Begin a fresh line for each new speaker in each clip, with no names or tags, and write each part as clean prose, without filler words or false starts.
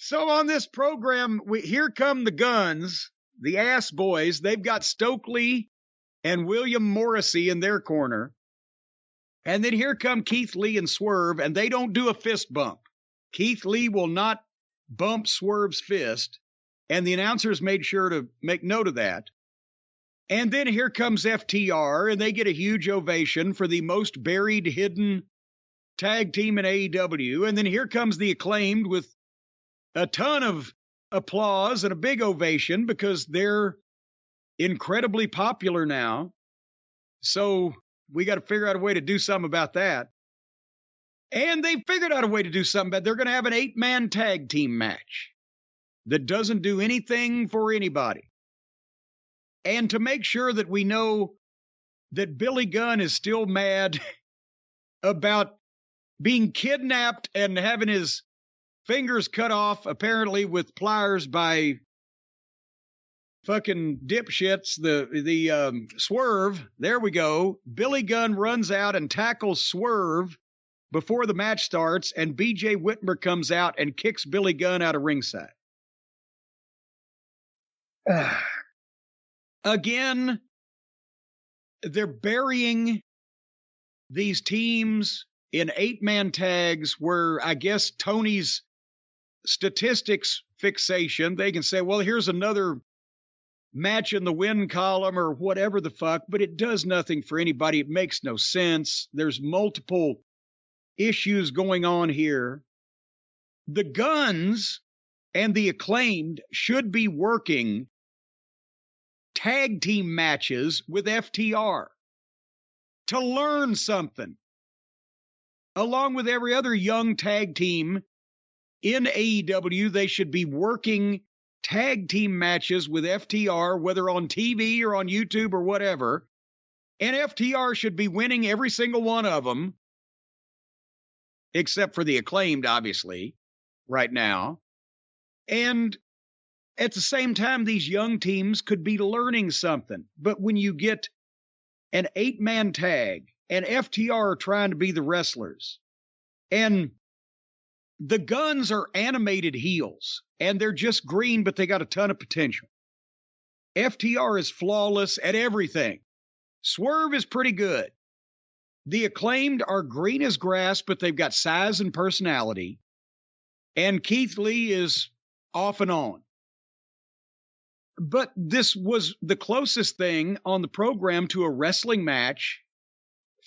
So on this program, here come the Guns, the ass boys. They've got Stokely and William Morrissey in their corner. And then here come Keith Lee and Swerve, and they don't do a fist bump. Keith Lee will not bump Swerve's fist, and the announcers made sure to make note of that. And then here comes FTR, and they get a huge ovation for the most buried, hidden tag team in AEW. And then here comes the Acclaimed with a ton of applause and a big ovation because they're incredibly popular now. So we got to figure out a way to do something about that. And they figured out a way to do something about it. They're going to have an 8-man tag team match that doesn't do anything for anybody. And to make sure that we know that Billy Gunn is still mad about being kidnapped and having his fingers cut off, apparently with pliers by fucking dipshits, the Swerve. There we go. Billy Gunn runs out and tackles Swerve before the match starts, and BJ Whitmer comes out and kicks Billy Gunn out of ringside. Again, they're burying these teams in 8-man tags where I guess Tony's statistics fixation, they can say, well, here's another match in the win column or whatever the fuck, but it does nothing for anybody. It makes no sense. There's multiple issues going on here. The Guns and the Acclaimed should be working tag team matches with FTR to learn something. Along with every other young tag team in AEW, they should be working tag team matches with FTR, whether on TV or on YouTube or whatever. And FTR should be winning every single one of them, except for the Acclaimed, obviously, right now. And at the same time, these young teams could be learning something. But when you get an 8-man tag and FTR are trying to be the wrestlers, and the Guns are animated heels, and they're just green, but they got a ton of potential. FTR is flawless at everything. Swerve is pretty good. The Acclaimed are green as grass, but they've got size and personality. And Keith Lee is off and on. But this was the closest thing on the program to a wrestling match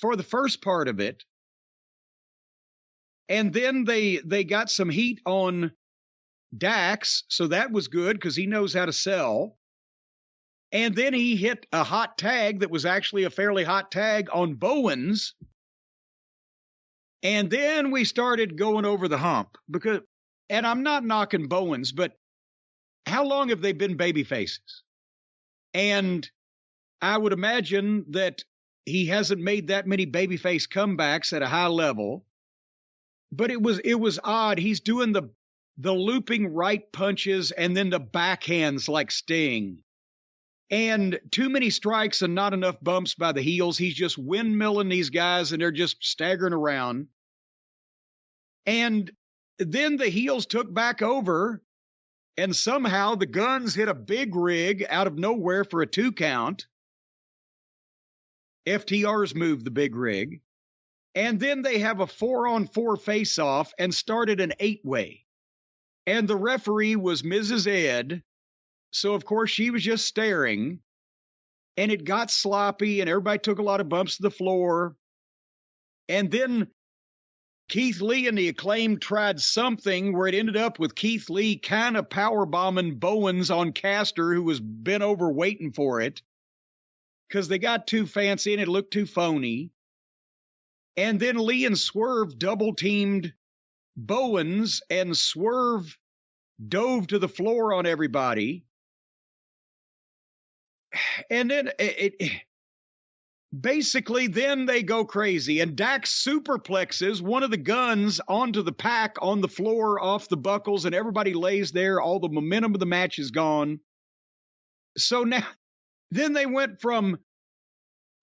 for the first part of it. And then they got some heat on Dax, so that was good because he knows how to sell. And then he hit a hot tag that was actually a fairly hot tag on Bowens. And then we started going over the hump because, and I'm not knocking Bowens, but how long have they been baby faces? And I would imagine that he hasn't made that many babyface comebacks at a high level. But it was odd. He's doing the looping right punches and then the backhands like Sting. And too many strikes and not enough bumps by the heels. He's just windmilling these guys and they're just staggering around. And then the heels took back over. And somehow the Guns hit a big rig out of nowhere for a 2 count. FTR's moved the big rig. And then they have a 4-on-4 face-off and started an 8-way. And the referee was Mrs. Ed. So, of course, she was just staring. And it got sloppy and everybody took a lot of bumps to the floor. And then Keith Lee and the Acclaimed tried something where it ended up with Keith Lee kind of powerbombing Bowens on Caster, who was bent over waiting for it. Because they got too fancy and it looked too phony. And then Lee and Swerve double-teamed Bowens, and Swerve dove to the floor on everybody. And then basically, then they go crazy. And Dax superplexes one of the Guns onto the pack on the floor off the buckles, and everybody lays there. All the momentum of the match is gone. So now, then they went from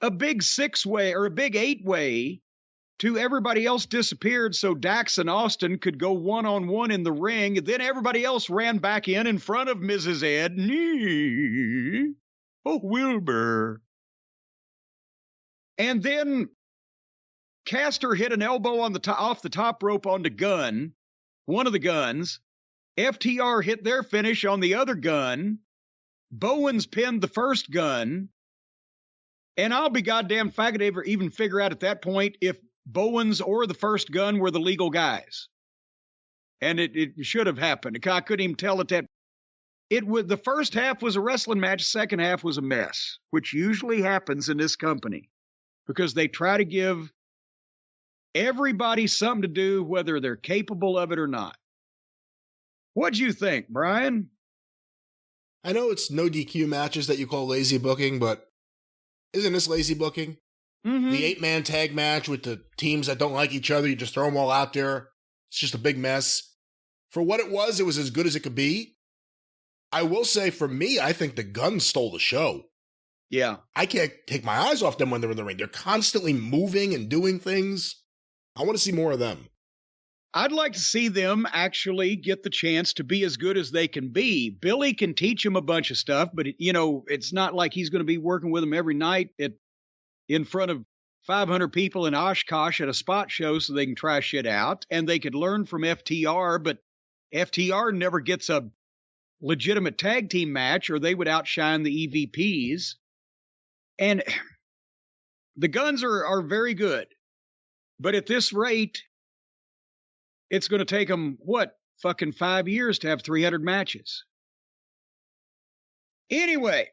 a big 6-way or a big 8-way everybody else disappeared so Dax and Austin could go one-on-one in the ring. Then everybody else ran back in front of Mrs. Ed. Oh, Wilbur. And then Caster hit an elbow on off the top rope onto Gunn, one of the Guns. FTR hit their finish on the other Gun. Bowens pinned the first Gun. And I'll be goddamn if I could ever even figure out at that point if Bowens or the first Gun were the legal guys. And it should have happened. I couldn't even tell at that. The first half was a wrestling match. Second half was a mess, which usually happens in this company because they try to give everybody something to do, whether they're capable of it or not. What'd you think, Brian?
I know it's no DQ matches that you call lazy booking, but isn't this lazy booking?
Mm-hmm.
The 8-man tag match with the teams that don't like each other, you just throw them all out there. It's just a big mess. For what it was as good as it could be. I will say, for me, I think the Guns stole the show.
Yeah.
I can't take my eyes off them when they're in the ring. They're constantly moving and doing things. I want to see more of them.
I'd like to see them actually get the chance to be as good as they can be. Billy can teach them a bunch of stuff, but, it's not like he's going to be working with them every night in front of 500 people in Oshkosh at a spot show so they can try shit out. And they could learn from FTR, but FTR never gets a legitimate tag team match or they would outshine the EVPs. And the Guns are very good. But at this rate, it's going to take them, 5 years to have 300 matches. Anyway,